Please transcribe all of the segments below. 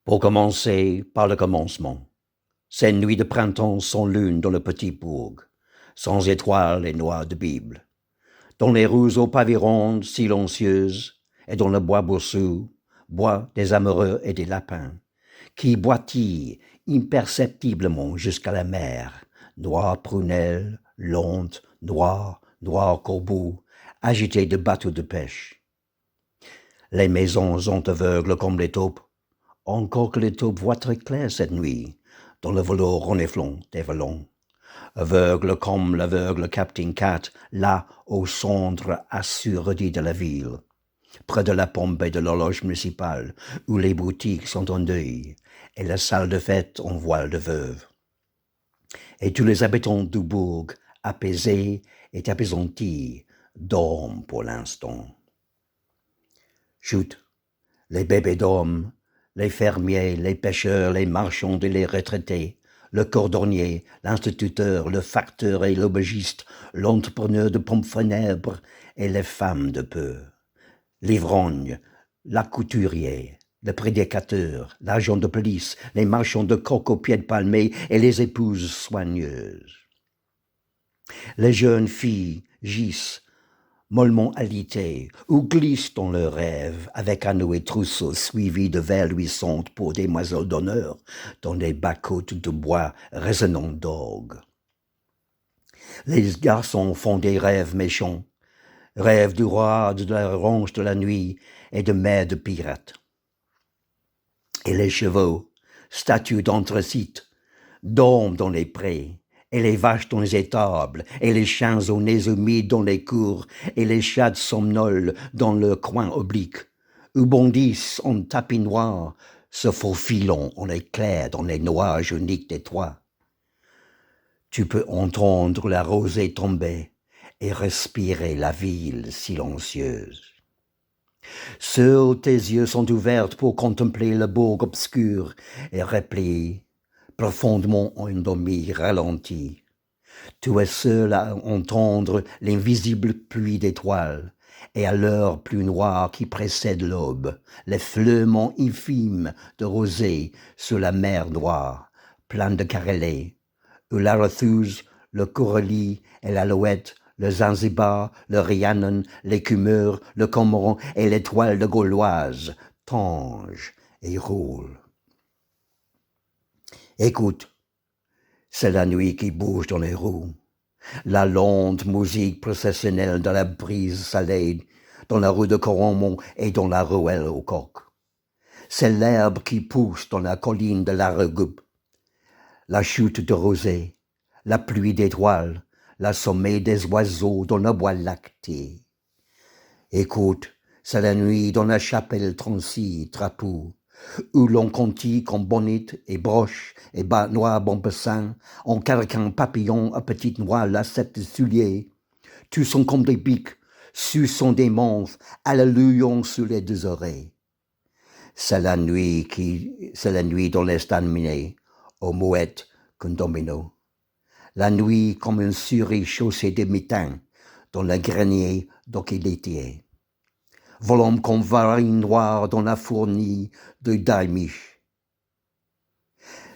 Pour commencer par le commencement. Ces nuits de printemps sans lune dans le petit bourg, sans étoiles et noix de Bible. Dans les rues aux pavés rondes, silencieuses, et dans le bois boursou, bois des amoureux et des lapins, qui boitillent imperceptiblement jusqu'à la mer, noire prunelle, lente, noir corbeau, agité de bateaux de pêche. Les maisons sont aveugles comme les taupes, encore que les taupes voient très clair cette nuit, dans le velours reniflant des vallons. Aveugle comme l'aveugle Captain Cat, là au centre assourdi de la ville, près de la pompe et de l'horloge municipale, où les boutiques sont en deuil, et la salle de fête en voile de veuve. Et tous les habitants du bourg, apaisés et apaisantis, dorment pour l'instant. Chut, les bébés dorment, les fermiers, les pêcheurs, les marchands et les retraités, le cordonnier, l'instituteur, le facteur et l'aubergiste, l'entrepreneur de pompes funèbres et les femmes de peu, l'ivrogne, la couturier, le prédicateur, l'agent de police, les marchands de coq aux pieds de palmier et les épouses soigneuses. Les jeunes filles gissent, mollement alitées, ou glissent dans leurs rêves, avec anneaux et trousseaux suivis de verres luissantes pour des demoiselles d'honneur, dans des bas-côtes de bois résonnants d'orgue. Les garçons font des rêves méchants, rêves du roi de la ronge de la nuit et de mer de pirates. Et les chevaux, statues d'anthracite, dorment dans les prés, et les vaches dans les étables, et les chiens aux nez humides dans les cours, et les chats somnoles dans leurs coins obliques, où bondissent en tapis noirs, se faufilant en éclairs dans les nuages uniques des toits. Tu peux entendre la rosée tomber et respirer la ville silencieuse. Seuls tes yeux sont ouverts pour contempler le bourg obscur et replié, profondément endormi, ralenti. Tu es seul à entendre l'invisible pluie d'étoiles, et à l'heure plus noire qui précède l'aube, les fleulements infimes de rosée sur la mer noire, pleine de carrelés, où l'arathuse, le coralie et l'alouette, le Zanzibar, le Rhiannon, l'écumeur, le cormoran et l'étoile de Gauloise tangent et roulent. Écoute, c'est la nuit qui bouge dans les roues, la lente musique processionnelle de la brise salée dans la rue de Coromon et dans la ruelle au coq. C'est l'herbe qui pousse dans la colline de l'Aragoub, la chute de rosée, la pluie d'étoiles, la sommeil des oiseaux dans le bois lacté. Écoute, c'est la nuit dans la chapelle transie, trapeau, où l'on cantique en bonnette et broche et bas noirs bombessins, en carcan papillon à petites noix lacette de souliers. Tous sont comme des biques, suçant des manches, alleluyant sur les deux oreilles. C'est la nuit dans les stades minés, aux mouettes qu'un domino. La nuit comme une souris chaussée de mitaines dans le grenier d'Oquiletier. Volant comme varine noire dans la fournie de Daimish.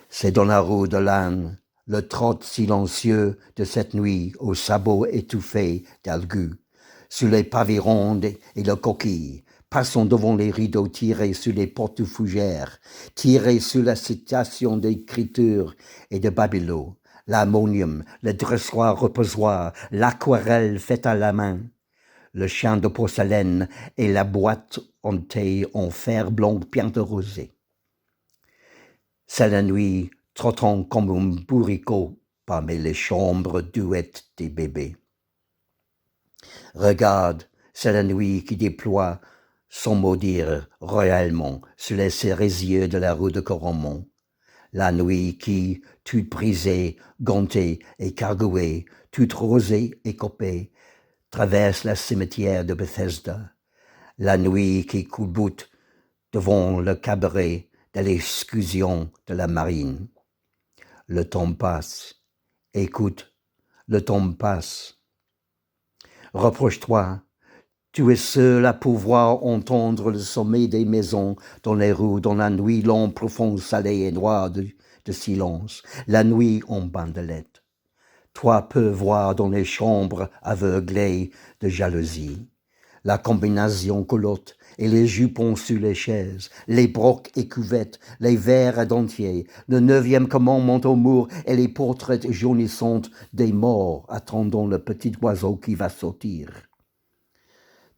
C'est dans la rue de l'âne, le trot silencieux de cette nuit aux sabots étouffés d'algues, sur les pavés rondes et les coquilles, passant devant les rideaux tirés sur les portes fougères, tirés sur la citation d'écriture et de Babylone, l'ammonium, le dressoir reposoir, l'aquarelle faite à la main, le chien de porcelaine et la boîte hantée en fer blanc bien de rosée. C'est la nuit trottant comme un bourricot parmi les chambres douettes des bébés. Regarde, c'est la nuit qui déploie sans mot dire royalement sur les cerisiers de la rue de Coromon. La nuit qui, toute brisée, gantée et cargouée, toute rosée et copée, traverse le cimetière de Bethesda. La nuit qui culbute devant le cabaret de l'exclusion de la marine. Le temps passe. Écoute, le temps passe. Reproche-toi, Tu es seul à pouvoir entendre le sommet des maisons dans les rues, dans la nuit longue, profonde, salée et noire de silence, la nuit en bandelette. Toi peux voir dans les chambres aveuglées de jalousie. La combinaison culotte et les jupons sur les chaises, les brocs et cuvettes, les verres dentiers, le 9e commandement au mur et les portraits jaunissantes des morts attendant le petit oiseau qui va sortir.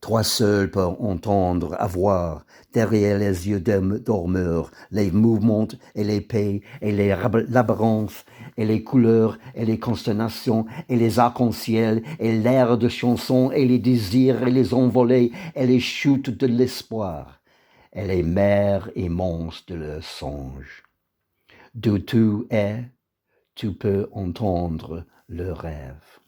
Toi seul peux entendre, avoir, derrière les yeux dormeurs, les mouvements et les paix et les labyrinthes et les couleurs et les constellations et les arcs-en-ciel et l'air de chanson et les désirs et les envolées et les chutes de l'espoir et les mers immenses de leurs songes. D'où tu es, tu peux entendre le rêve.